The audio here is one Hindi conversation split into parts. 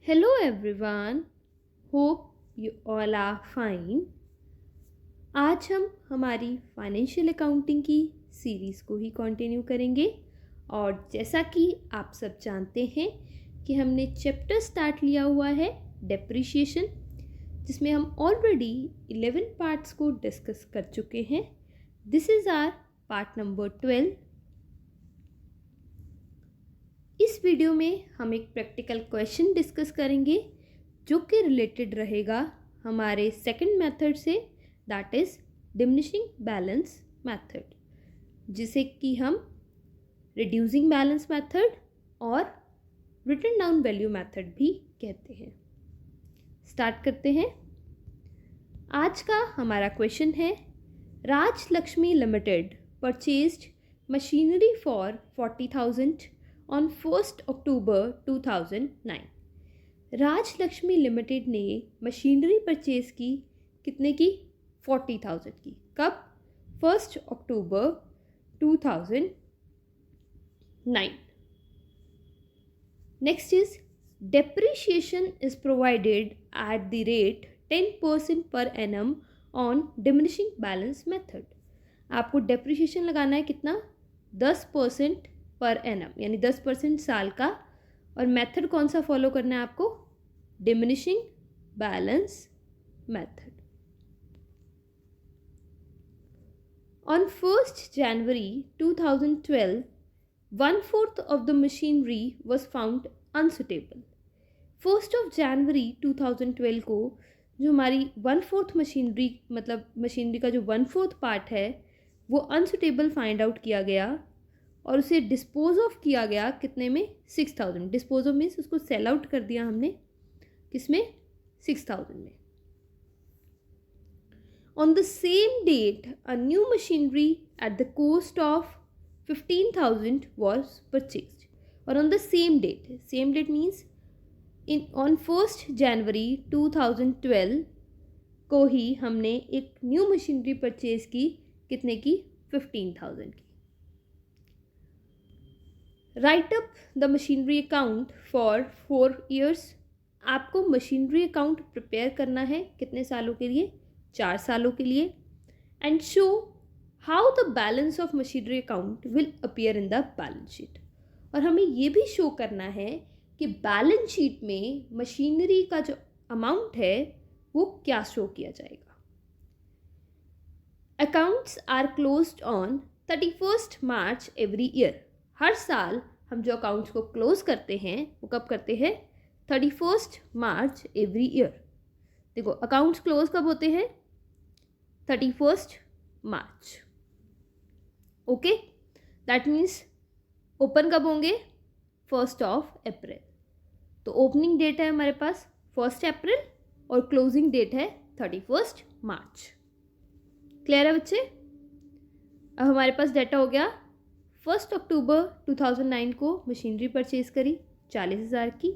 Hello everyone, hope you all are fine. आज हम हमारी फाइनेंशियल अकाउंटिंग की सीरीज़ को ही कंटिन्यू करेंगे और जैसा कि आप सब जानते हैं कि हमने चैप्टर स्टार्ट लिया हुआ है डेप्रिशिएशन, जिसमें हम ऑलरेडी 11 पार्ट्स को डिस्कस कर चुके हैं. This is our part number 12. इस वीडियो में हम एक प्रैक्टिकल क्वेश्चन डिस्कस करेंगे जो कि रिलेटेड रहेगा हमारे सेकंड मेथड से, that is diminishing balance method, जिसे कि हम रिड्यूसिंग बैलेंस मेथड और रिटन डाउन वैल्यू मेथड भी कहते हैं. स्टार्ट करते हैं. आज का हमारा क्वेश्चन है, Raj Lakshmi limited purchased machinery for 40,000 on 1 October 2009. Raj Lakshmi limited ने मशीनरी परचेज की कितने की? 40,000 की. कब? 1 अक्टूबर 2009. Next is depreciation is provided at the rate 10% per annum on diminishing balance method. आपको depreciation लगाना है कितना? 10% पर एनम, यानी 10% साल का. और मेथड कौन सा फॉलो करना है आपको? Diminishing balance method. ऑन 1 जनवरी 2012 1/4 of the machinery was found unsuitable. 1 जनवरी 2012 को जो हमारी 1/4 मशीनरी, मतलब मशीनरी का जो 1/4 पार्ट है, वो अनसुटेबल फाइंड आउट किया गया और उसे डिस्पोज ऑफ किया गया कितने में? 6,000. डिस्पोज ऑफ मीन्स उसको सेल आउट कर दिया हमने. किसमें? 6,000 में. On the same date a new machinery at the cost of 15,000 was purchased. और on the same date means on 1 जनवरी 2012 को ही हमने एक न्यू मशीनरी परचेज की. कितने की? 15,000 की. Right up the machinery account for 4 years. आपको मशीनरी अकाउंट प्रिपेयर करना है कितने सालों के लिए? 4 सालों के लिए. And show how the balance of machinery account will appear in the balance sheet. और हमें ये भी शो करना है कि बैलेंस शीट में मशीनरी का जो अमाउंट है वो क्या शो किया जाएगा. Accounts are closed on 31 March every year. हर साल हम जो अकाउंट्स को क्लोज करते हैं वो कब करते हैं? 31 मार्च एवरी ईयर. देखो, अकाउंट्स क्लोज कब होते हैं? 31 मार्च. ओके, दैट मीन्स ओपन कब होंगे? 1 अप्रैल. तो ओपनिंग डेट है हमारे पास 1 अप्रैल और क्लोजिंग डेट है 31 मार्च. क्लियर है बच्चे? अब हमारे पास डेटा हो गया. 1 अक्टूबर 2009 को मशीनरी परचेज करी 40,000 की.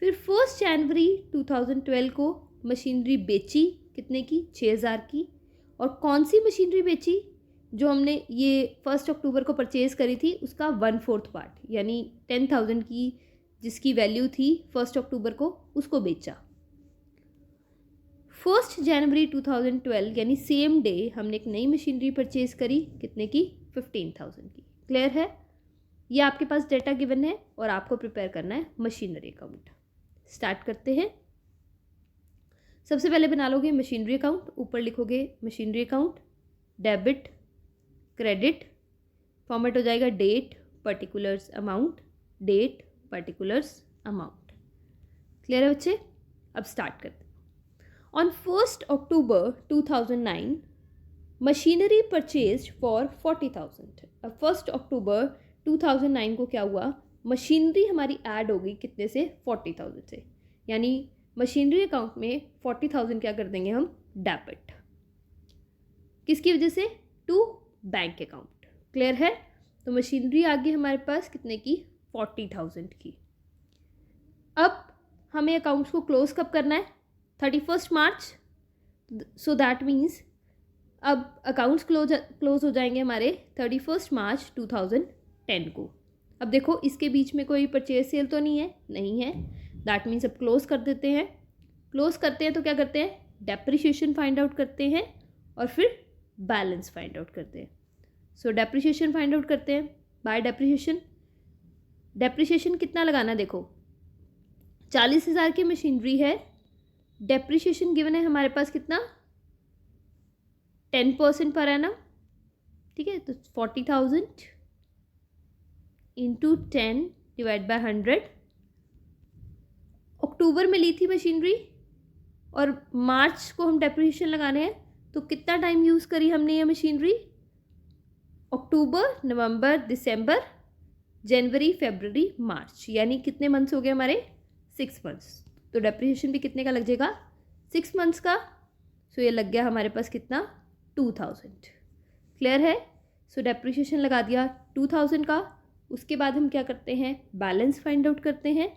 फिर 1 जनवरी 2012 को मशीनरी बेची कितने की? 6,000 की. और कौन सी मशीनरी बेची? जो हमने ये 1 अक्टूबर को परचेज़ करी थी उसका 1/4 पार्ट, यानी 10,000 की जिसकी वैल्यू थी 1 अक्टूबर को, उसको बेचा. 1 जनवरी 2012 यानी सेम डे हमने एक नई मशीनरी परचेज़ करी कितने की? 15,000 की. क्लियर है? ये आपके पास डेटा गिवन है और आपको प्रिपेयर करना है मशीनरी अकाउंट. स्टार्ट करते हैं. सबसे पहले बना लोगे मशीनरी अकाउंट. ऊपर लिखोगे machinery account, debit, credit. Format हो जाएगा date particulars amount, date particulars amount. Clear है बच्चे? अब स्टार्ट करते हैं. On 1 October 2009 machinery purchase for 40,000. अब 1 अक्टूबर 2009 को क्या हुआ? मशीनरी हमारी ऐड हो गई कितने से? 40,000 से. यानी मशीनरी अकाउंट में 40,000 क्या कर देंगे हम? डेबिट. किसकी वजह से? To bank account. क्लियर है? तो मशीनरी आ गई हमारे पास कितने की? 40,000 की. अब हमें अकाउंट्स को क्लोज कब करना है? 31 मार्च. सो दैट मीन्स अब अकाउंट्स क्लोज हो जाएंगे हमारे 31 मार्च 2010 को. अब देखो, इसके बीच में कोई परचेज सेल तो नहीं है, दैट मीन्स अब क्लोज कर देते हैं। क्लोज करते हैं तो क्या करते हैं, डेप्रिसिएशन फाइंड आउट करते हैं और फिर बैलेंस फाइंड आउट करते हैं। सो डेप्रिसिएशन फाइंड आउट करते हैं बाय डेप्रिसिएशन। डेप्रिसिएशन कितना लगाना, देखो 40,000 की मशीनरी है, डेप्रिसिएशन गिवन है हमारे पास कितना 10% पर एनम, ठीक है। तो 40,000 इंटू 10 डिवाइड बाय 100। अक्टूबर में ली थी मशीनरी और मार्च को हम डेप्रिसिएशन लगाने हैं, तो कितना टाइम यूज़ करी हमने ये मशीनरी, अक्टूबर, नवंबर, दिसंबर, जनवरी, फरवरी, मार्च, यानी कितने मंथ्स हो गए हमारे 6 मंथ्स। तो डेप्रिसिएशन भी कितने का लग जाएगा 6 मंथ्स का। सो ये लग गया हमारे पास कितना 2000। क्लियर है। सो डेप्रिसिएशन लगा दिया 2000 का। उसके बाद हम क्या करते हैं, बैलेंस फाइंड आउट करते हैं।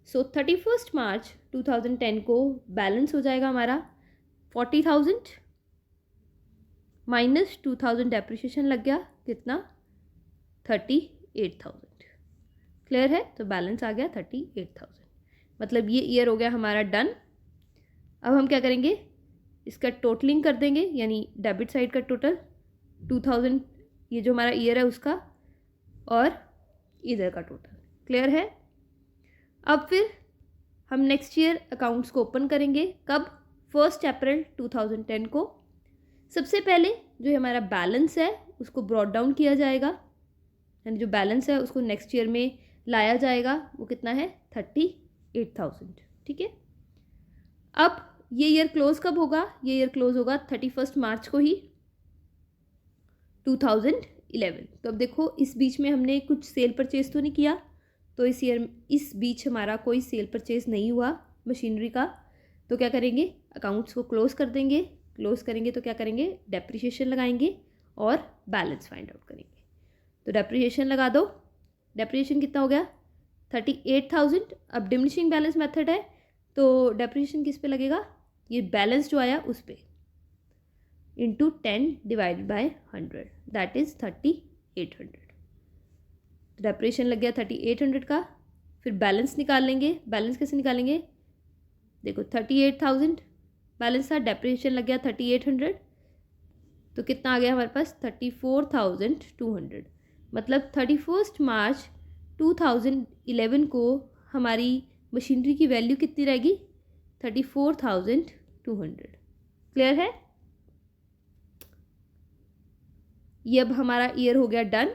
सो 31 मार्च 2010 को बैलेंस हो जाएगा हमारा 40,000 माइनस 2000 डेप्रिसिएशन लग गया कितना 38,000। क्लियर है। तो बैलेंस आ गया 38,000। मतलब ये ईयर हो गया हमारा डन। अब हम क्या करेंगे, इसका टोटलिंग कर देंगे, यानी डेबिट साइड का टोटल 2000 ये जो हमारा ईयर है उसका और इधर का टोटल। क्लियर है। अब फिर हम नेक्स्ट ईयर अकाउंट्स को ओपन करेंगे कब, 1 अप्रैल 2010 को। सबसे पहले जो हमारा बैलेंस है उसको ब्रॉट डाउन किया जाएगा, यानी जो बैलेंस है उसको नेक्स्ट ईयर में लाया जाएगा। वो कितना है 38,000। ठीक है। अब ये ईयर क्लोज कब होगा, ये ईयर क्लोज होगा 31 मार्च को ही 2011। तो अब देखो इस बीच में हमने कुछ सेल परचेज तो नहीं किया, तो इस बीच हमारा कोई सेल परचेज नहीं हुआ मशीनरी का। तो क्या करेंगे, अकाउंट्स को क्लोज कर देंगे। क्लोज करेंगे तो क्या करेंगे, डेप्रिसिएशन लगाएंगे और बैलेंस फाइंड आउट करेंगे। तो डेप्रिसिएशन लगा दो। डेप्रिसिएशन कितना हो गया 38,000। अब डिमिनिशिंग बैलेंस मेथड है तो डेप्रिसिएशन किस पे लगेगा, ये बैलेंस जो आया उस पे, into 10 divide by 100, that is 3800। Depreciation लग गया 3800 का। फिर बैलेंस निकाल लेंगे। बैलेंस कैसे निकालेंगे, देखो 38,000 बैलेंस था, डेप्रिसिएशन लग गया 3800, तो कितना आ गया हमारे पास 34,200। मतलब 31 मार्च 2011 को हमारी मशीनरी की वैल्यू कितनी रहेगी 34,200। क्लियर है। ये अब हमारा ईयर हो गया डन।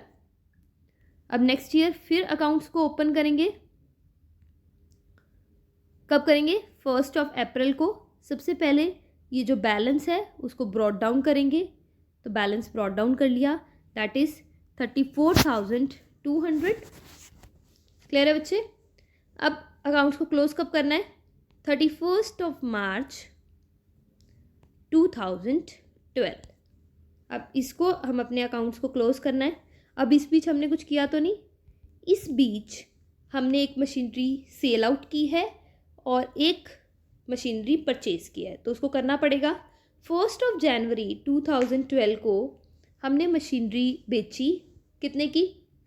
अब नेक्स्ट ईयर फिर अकाउंट्स को ओपन करेंगे। कब करेंगे, 1 अप्रैल को। सबसे पहले ये जो बैलेंस है उसको ब्रॉट डाउन करेंगे। तो बैलेंस ब्रॉट डाउन कर लिया, दैट इज़ 34,200। क्लियर है बच्चे। अब अकाउंट्स को क्लोज कब करना है, 31 मार्च 2012। अब इसको हम अपने अकाउंट्स को क्लोज करना है। अब इस बीच हमने कुछ किया तो नहीं, इस बीच हमने एक मशीनरी सेल आउट की है और एक मशीनरी परचेज किया है, तो उसको करना पड़ेगा। 1 जनवरी 2012 को हमने मशीनरी बेची कितने की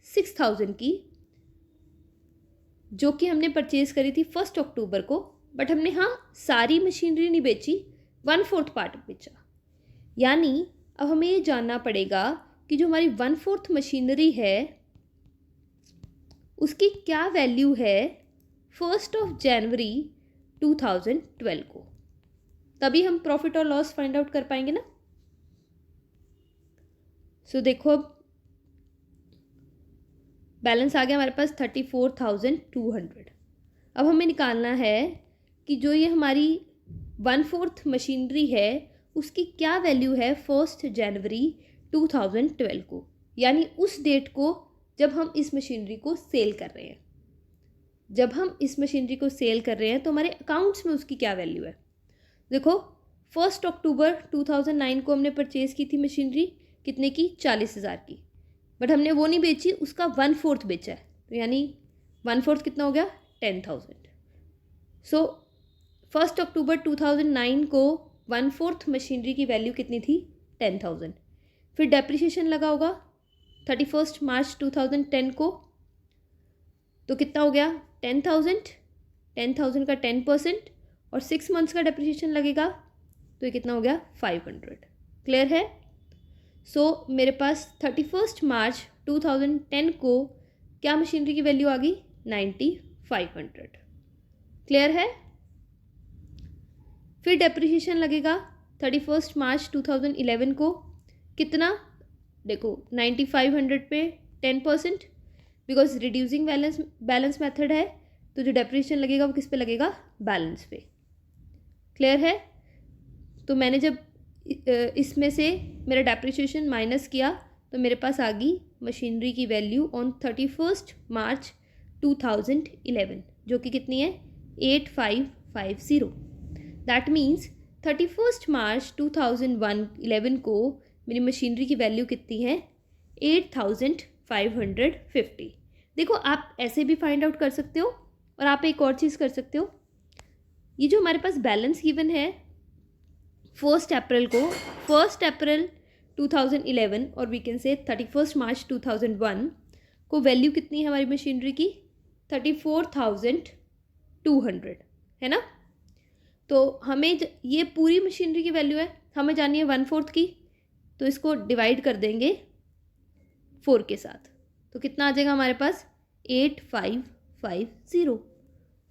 6,000 की, जो कि हमने परचेज़ करी थी 1 अक्टूबर को। बट हमने सारी मशीनरी नहीं बेची, 1/4 पार्ट बेचा। यानी अब हमें ये जानना पड़ेगा कि जो हमारी 1/4 मशीनरी है उसकी क्या वैल्यू है 1 जनवरी 2012 को, तभी हम प्रॉफिट और लॉस फाइंड आउट कर पाएंगे ना। सो देखो अब बैलेंस आ गया हमारे पास 34,200। अब हमें निकालना है कि जो ये हमारी 1/4 मशीनरी है उसकी क्या वैल्यू है 1 जनवरी 2012 को, यानी उस डेट को जब हम इस मशीनरी को सेल कर रहे हैं। जब हम इस मशीनरी को सेल कर रहे हैं तो हमारे अकाउंट्स में उसकी क्या वैल्यू है। देखो 1 अक्टूबर 2009 को हमने परचेज़ की थी मशीनरी कितने की 40,000 की, बट हमने वो नहीं बेची, उसका 1/4 बेचा है। तो यानी 1/4 कितना हो गया 10,000। सो 1 अक्टूबर 2009 को 1/4 मशीनरी की वैल्यू कितनी थी 10,000। फिर डेप्रिसिएशन लगा होगा 31 मार्च 2010 को, तो कितना हो गया 10,000 10,000 का 10% और 6 मंथ्स का डेप्रिसिएशन लगेगा, तो ये कितना हो गया 500। क्लियर है? सो मेरे पास 31 मार्च 2010 को क्या मशीनरी की वैल्यू आ गई 9500। क्लियर है? फिर डेप्रिसिएशन लगेगा 31 मार्च 2011 को कितना, देखो 9500 पे 10%, बिकॉज रिड्यूसिंग बैलेंस मेथड है, तो जो डेप्रिसिएशन लगेगा वो किस पे लगेगा, बैलेंस पे। क्लियर है? तो मैंने जब इसमें से मेरा डेप्रिसिएशन माइनस किया तो मेरे पास आ गई मशीनरी की वैल्यू ऑन 31 मार्च 2011, जो कि कितनी है 8550। दैट मीन्स 31 मार्च 2011 को मेरी मशीनरी की वैल्यू कितनी है 8550। देखो आप ऐसे भी फाइंड आउट कर सकते हो, और आप एक और चीज़ कर सकते हो, ये जो हमारे पास बैलेंस गिवन है 1 अप्रैल 2011 और वी कैन से 31 मार्च 2001 को वैल्यू कितनी है हमारी मशीनरी की 34,200 है ना। तो हमें ये पूरी मशीनरी की वैल्यू है, हमें जाननी है 1/4 की, तो इसको डिवाइड कर देंगे 4 के साथ, तो कितना आ जाएगा हमारे पास 8550।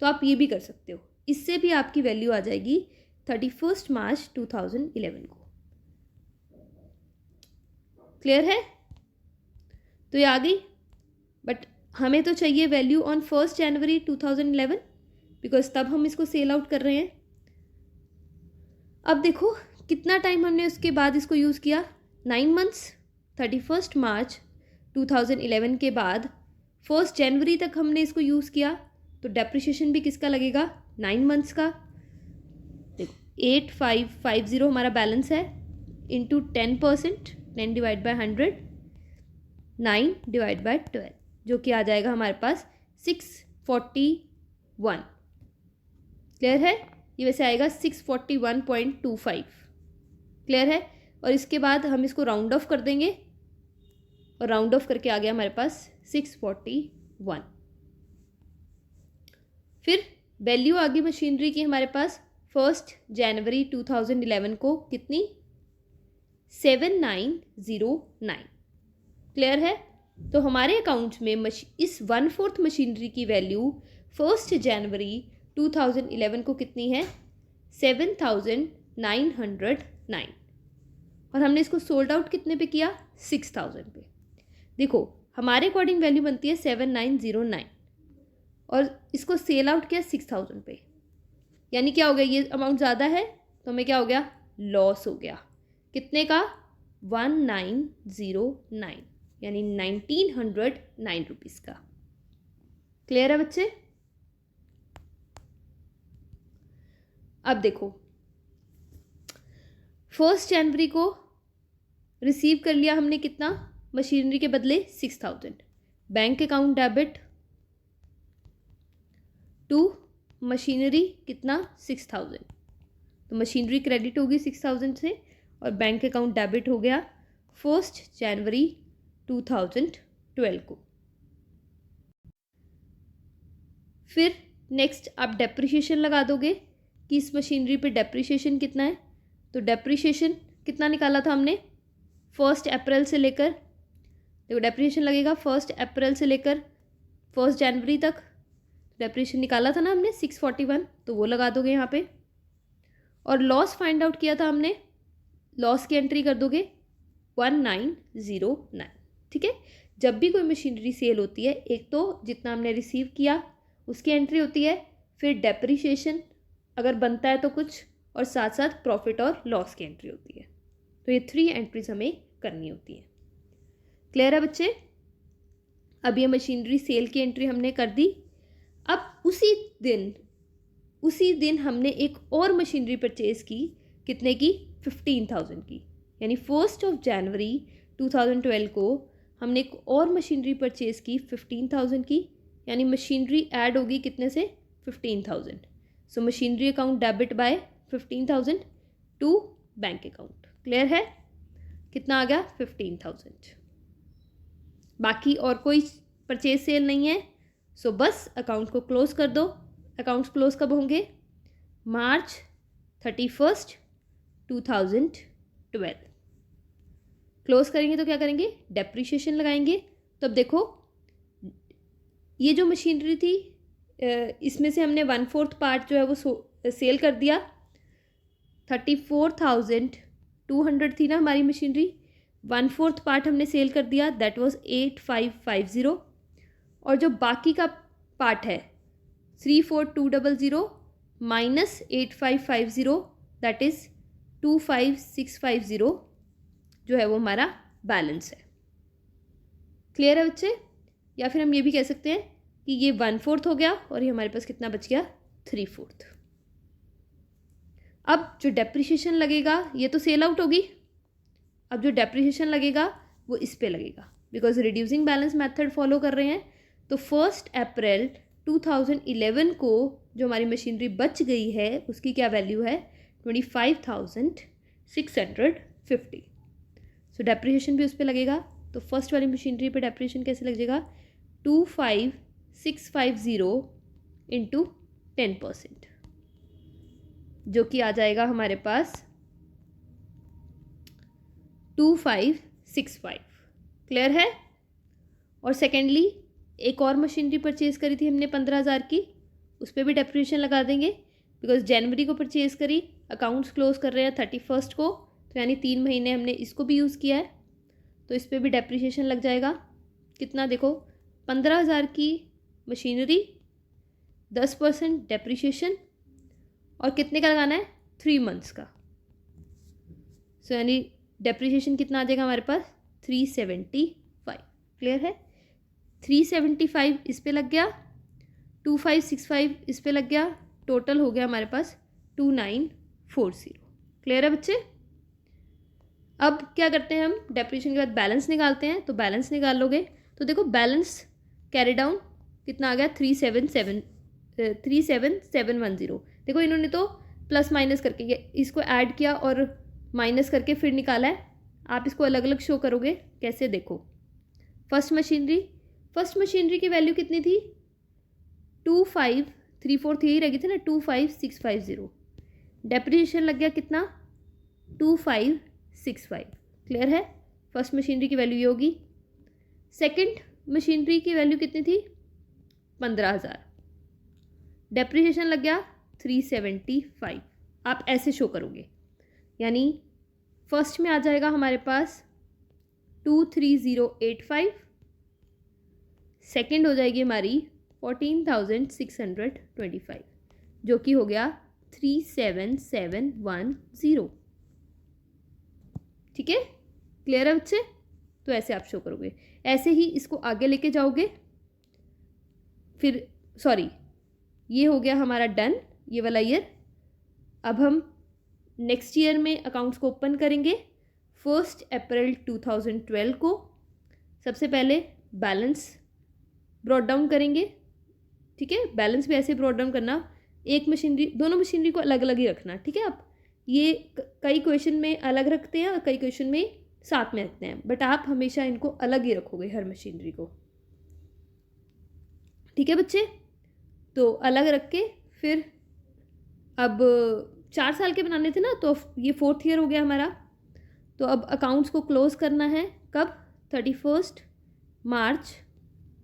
तो आप ये भी कर सकते हो, इससे भी आपकी वैल्यू आ जाएगी 31 मार्च 2011 को। क्लियर है? तो ये आ गई, बट हमें तो चाहिए वैल्यू ऑन 1 जनवरी 2011, बिकॉज तब हम इसको सेल आउट कर रहे हैं। अब देखो कितना टाइम हमने उसके बाद इसको यूज़ किया, 9 मंथ्स। 31 मार्च 2011 के बाद 1 जनवरी तक हमने इसको यूज़ किया, तो डेप्रिसिएशन भी किसका लगेगा 9 मंथ्स का। देखो 8550 हमारा बैलेंस है, into 10%, 10 divide by 100, 9 divide by 12, जो कि आ जाएगा हमारे पास 641। क्लियर है? ये वैसे आएगा 641.25। क्लियर है? और इसके बाद हम इसको राउंड ऑफ कर देंगे, और राउंड ऑफ करके आ गया हमारे पास 641। फिर वैल्यू आ गई मशीनरी की हमारे पास 1 जनवरी 2011 को कितनी 7909। क्लियर है? तो हमारे अकाउंट में इस 1/4 मशीनरी की वैल्यू 1 जनवरी 2011 को कितनी है 7909, और हमने इसको सोल्ड आउट कितने पे किया 6000 पे। देखो हमारे अकॉर्डिंग वैल्यू बनती है 7909, और इसको सेल आउट किया 6000 पे, यानी क्या हो गया, ये अमाउंट ज़्यादा है तो हमें क्या हो गया, लॉस हो गया। कितने का 1909, यानी 1909 रुपीज़ का। क्लियर है बच्चे? अब देखो 1 जनवरी को रिसीव कर लिया हमने कितना, मशीनरी के बदले 6000, bank account debit to machinery कितना 6000, तो मशीनरी क्रेडिट होगी 6000 से, और बैंक अकाउंट डेबिट हो गया 1 जनवरी 2012 को। फिर नेक्स्ट आप डेप्रिसिएशन लगा दोगे कि इस मशीनरी पे डेप्रिसिएशन कितना है, तो डेप्रिसिएशन कितना निकाला था हमने 1 अप्रैल से लेकर, देखो डेप्रिसिएशन लगेगा 1 अप्रैल से लेकर 1 जनवरी तक, डेप्रिसिएशन निकाला था ना हमने 641, तो वो लगा दोगे यहाँ पे। और लॉस फाइंड आउट किया था हमने, लॉस की एंट्री कर दोगे 1909। ठीक है? जब भी कोई मशीनरी सेल होती है, एक तो जितना हमने रिसीव किया उसकी एंट्री होती है, फिर डेप्रिसिएशन अगर बनता है तो कुछ, और साथ साथ प्रॉफिट और लॉस की एंट्री होती है। तो ये 3 एंट्रीज हमें करनी होती है। क्लियर है बच्चे? अब ये मशीनरी सेल की एंट्री हमने कर दी। अब उसी दिन हमने एक और मशीनरी परचेज की, कितने की 15,000 की, यानी 1 जनवरी 2012 को हमने एक और मशीनरी परचेज की 15,000 की, यानी मशीनरी ऐड होगी कितने से 15,000। So machinery account debit by 15,000 to bank account. Clear है? कितना आ गया 15,000। बाकी और कोई परचेज सेल नहीं है, सो बस अकाउंट को क्लोज कर दो अकाउंट्स क्लोज कब होंगे? मार्च 31, 2012। क्लोज करेंगे तो क्या करेंगे? डेप्रिशिएशन लगाएंगे। तो अब देखो ये जो मशीनरी थी इसमें से हमने 1/4 पार्ट जो है वो सेल कर दिया। 34,200 थी ना हमारी मशीनरी, 1/4 पार्ट हमने सेल कर दिया, दैट वाज 8550। और जो बाकी का पार्ट है 34,200 माइनस 8550 दैट इज़ 25,650 जो है वो हमारा बैलेंस है। क्लियर है बच्चे? या फिर हम ये भी कह सकते हैं कि ये 1/4 हो गया और ये हमारे पास कितना बच गया? 3/4। अब जो डेप्रिशिएशन लगेगा ये तो सेल आउट होगी, अब जो डेप्रिशिएशन लगेगा वो इस पे लगेगा because reducing balance method follow कर रहे हैं। तो 1 अप्रैल 2011 को जो हमारी मशीनरी बच गई है उसकी क्या वैल्यू है? 25,650। सो डेप्रिशिएशन भी उस पर लगेगा। तो फर्स्ट वाली मशीनरी पे डेप्रिशिएशन कैसे लग जाएगा? 25,650 इंटू 10%, जो कि आ जाएगा हमारे पास 2565। क्लियर है? और सेकेंडली एक और मशीनरी परचेज़ करी थी हमने 15,000 की, उस पर भी डेप्रिशिएशन लगा देंगे बिकॉज जनवरी को परचेज़ करी, अकाउंट्स क्लोज कर रहे हैं 31 को, तो यानी 3 महीने हमने इसको भी यूज़ किया है, तो इस पर भी डेप्रिशिएशन लग जाएगा। कितना देखो, 15,000 की मशीनरी, 10% डेप्रिशिएशन, और कितने का लगाना है? 3 मंथ्स का। सो यानी डेप्रिशिएशन कितना आ जाएगा हमारे पास? 375। क्लियर है? 375 इस पे लग गया, 2565 इस पे लग गया, टोटल हो गया हमारे पास 2940। क्लियर है बच्चे? अब क्या करते हैं हम? डेप्रिशिएशन के बाद बैलेंस निकालते हैं। तो बैलेंस निकाल लोगे तो देखो बैलेंस कैरी डाउन कितना आ गया? 37,710। देखो इन्होंने तो प्लस माइनस करके इसको ऐड किया और माइनस करके फिर निकाला है। आप इसको अलग अलग शो करोगे कैसे? देखो फर्स्ट मशीनरी की वैल्यू कितनी थी? 25,343 यही रही थी ना, 25,650। डेप्रिशिएशन लग गया कितना? 2565। क्लियर है? फर्स्ट मशीनरी की वैल्यू ये होगी। सेकंड मशीनरी की वैल्यू कितनी थी? 15,000। डेप्रिशिएशन लग गया 375। आप ऐसे शो करोगे, यानी फर्स्ट में आ जाएगा हमारे पास 23,085, सेकंड हो जाएगी हमारी 14,625, जो कि हो गया 37,710। ठीक है? क्लियर है बच्चे? तो ऐसे आप शो करोगे, ऐसे ही इसको आगे लेके जाओगे। फिर सॉरी, ये हो गया हमारा डन, ये वाला ईयर। अब हम नेक्स्ट ईयर में अकाउंट्स को ओपन करेंगे 1 अप्रैल 2012 को। सबसे पहले बैलेंस ब्रॉट डाउन करेंगे। ठीक है? बैलेंस भी ऐसे ब्रॉट डाउन करना, एक मशीनरी, दोनों मशीनरी को अलग अलग ही रखना। ठीक है? आप ये कई क्वेश्चन में अलग रखते हैं और कई क्वेश्चन में साथ में रखते हैं, बट आप हमेशा इनको अलग ही रखोगे हर मशीनरी को। ठीक है बच्चे? तो अलग रख के फिर अब 4 साल के बनाने थे ना, तो ये 4th ईयर हो गया हमारा। तो अब अकाउंट्स को क्लोज करना है कब? 31 मार्च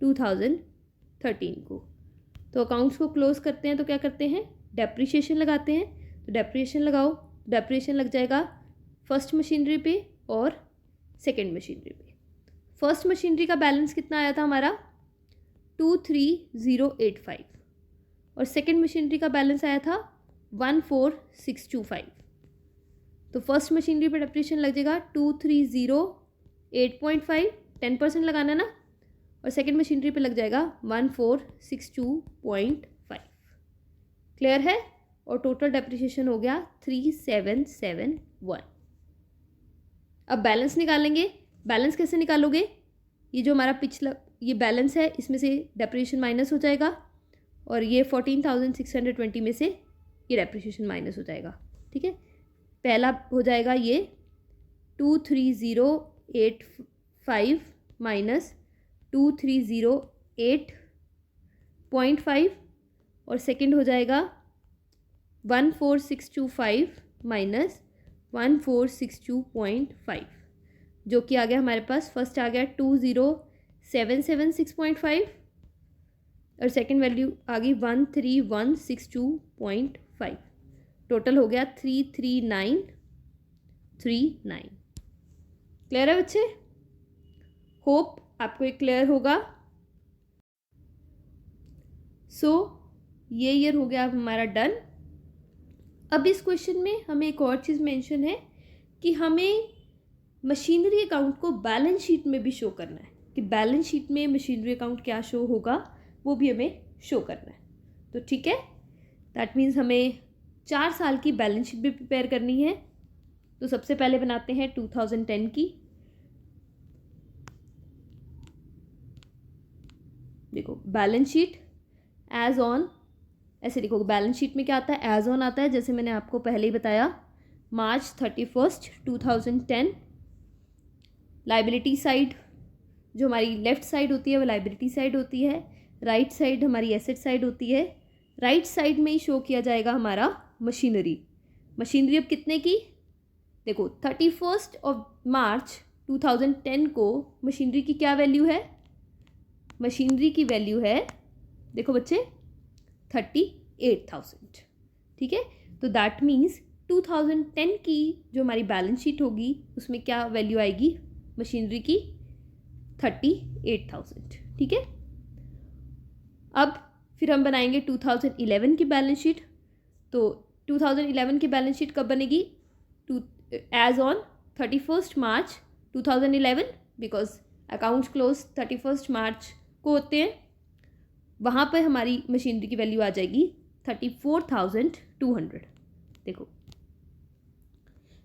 2013 को। तो अकाउंट्स को क्लोज करते हैं तो क्या करते हैं? डेप्रिशिएशन लगाते हैं। तो डेप्रिशिएशन लगाओ, डेप्रिशिएशन लग जाएगा फर्स्ट मशीनरी पे और सेकंड मशीनरी पे। फर्स्ट मशीनरी का बैलेंस कितना आया था हमारा? 23,085 और सेकंड मशीनरी का बैलेंस आया था 14,625। तो फर्स्ट मशीनरी पे डेप्रिशिएशन लग जाएगा 2,308.5, 10% लगाना ना, और सेकंड मशीनरी पे लग जाएगा 1,462.5। क्लियर है? और टोटल डेप्रिशिएशन हो गया 3,771। अब बैलेंस निकालेंगे। बैलेंस कैसे निकालोगे? ये जो हमारा पिछला ये बैलेंस है इसमें से डेप्रिशिएशन माइनस हो जाएगा और ये 14,620 में से ये डेप्रिशिएशन माइनस हो जाएगा। ठीक है? पहला हो जाएगा ये 2,308.5 माइनस 2,308.5 और सेकंड हो जाएगा 14625 माइनस 1462.5, जो कि आ गया हमारे पास, फर्स्ट आ गया 20776.5 और सेकंड वैल्यू आ गई 13162.5। टोटल हो गया 33939। क्लियर है बच्चे? होप आपको ये क्लियर होगा। सो ये ईयर हो गया अब हमारा डन। अब इस क्वेश्चन में हमें एक और चीज़ मेंशन है कि हमें मशीनरी अकाउंट को बैलेंस शीट में भी शो करना है, कि बैलेंस शीट में मशीनरी अकाउंट क्या शो होगा वो भी हमें शो करना है। तो ठीक है, दैट मीन्स हमें 4 साल की बैलेंस शीट भी प्रिपेयर करनी है। तो सबसे पहले बनाते हैं 2010 की। देखो बैलेंस शीट एज ऑन, ऐसे देखो बैलेंस शीट में क्या आता है, एज ऑन आता है, जैसे मैंने आपको पहले ही बताया, March 31, 2010। लाइबिलिटी साइड जो हमारी लेफ्ट साइड होती है वो लाइबिलिटी साइड होती है, राइट साइड हमारी एसेट साइड होती है। राइट साइड में ही शो किया जाएगा हमारा मशीनरी। मशीनरी अब कितने की, देखो 31 मार्च 2010 को मशीनरी की क्या वैल्यू है, मशीनरी की वैल्यू है, देखो बच्चे 38,000। ठीक है, तो दैट मीन्स 2010 की जो हमारी बैलेंस शीट होगी उसमें क्या वैल्यू आएगी मशीनरी की, 38,000। ठीक है, अब फिर हम बनाएंगे 2011 की बैलेंस शीट। तो 2011 की बैलेंस शीट कब बनेगी, as on 31 March 2011, because accounts close 31 March को होते हैं। वहाँ पर हमारी मशीनरी की वैल्यू आ जाएगी 34,200। देखो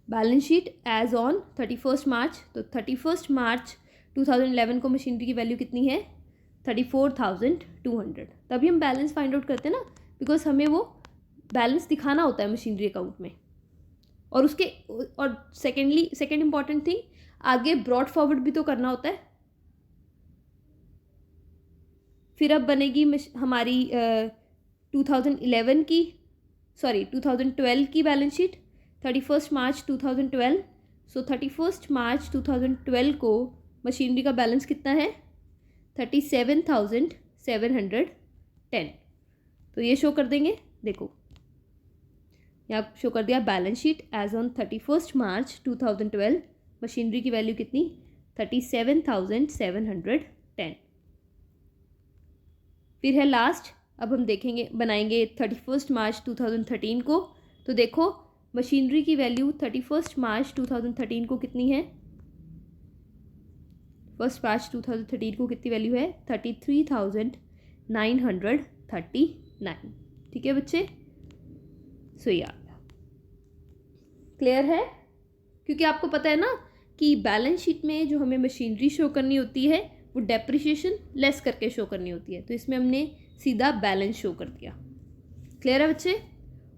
बैलेंस शीट एज ऑन 31 मार्च, तो 31 मार्च 2011 को मशीनरी की वैल्यू कितनी है, 34,200। तभी हम बैलेंस फाइंड आउट करते हैं ना, बिकॉज हमें वो बैलेंस दिखाना होता है मशीनरी अकाउंट में। और उसके और सेकेंड इंपॉर्टेंट थिंग, आगे ब्रॉड फॉरवर्ड भी तो करना होता है। फिर अब बनेगी हमारी 2012 की बैलेंस शीट, 31 मार्च 2012। सो 31 मार्च 2012 को मशीनरी का बैलेंस कितना है, 37,710। तो ये शो कर देंगे, देखो यहाँ शो कर दिया balance sheet as on 31 March 2012, machinery की वैल्यू कितनी, 37,710। फिर है लास्ट, अब हम देखेंगे बनाएंगे 31 मार्च 2013 को। तो देखो मशीनरी की वैल्यू 31 मार्च 2013 को कितनी है, 1 मार्च 2013 को कितनी वैल्यू है, 33,939। ठीक है बच्चे, सो यार क्लियर है, क्योंकि आपको पता है ना कि बैलेंस शीट में जो हमें मशीनरी शो करनी होती है वो डेप्रिसिएशन लेस करके शो करनी होती है, तो इसमें हमने सीधा बैलेंस शो कर दिया। क्लियर है बच्चे?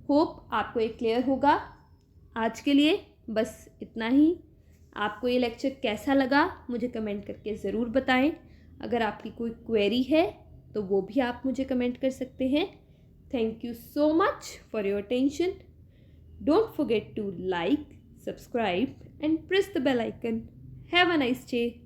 होप आपको ये क्लियर होगा। आज के लिए बस इतना ही। आपको ये लेक्चर कैसा लगा मुझे कमेंट करके ज़रूर बताएं। अगर आपकी कोई क्वेरी है तो वो भी आप मुझे कमेंट कर सकते हैं। Thank you so much for your attention. Don't forget to like, subscribe and press the bell icon. Have a nice day.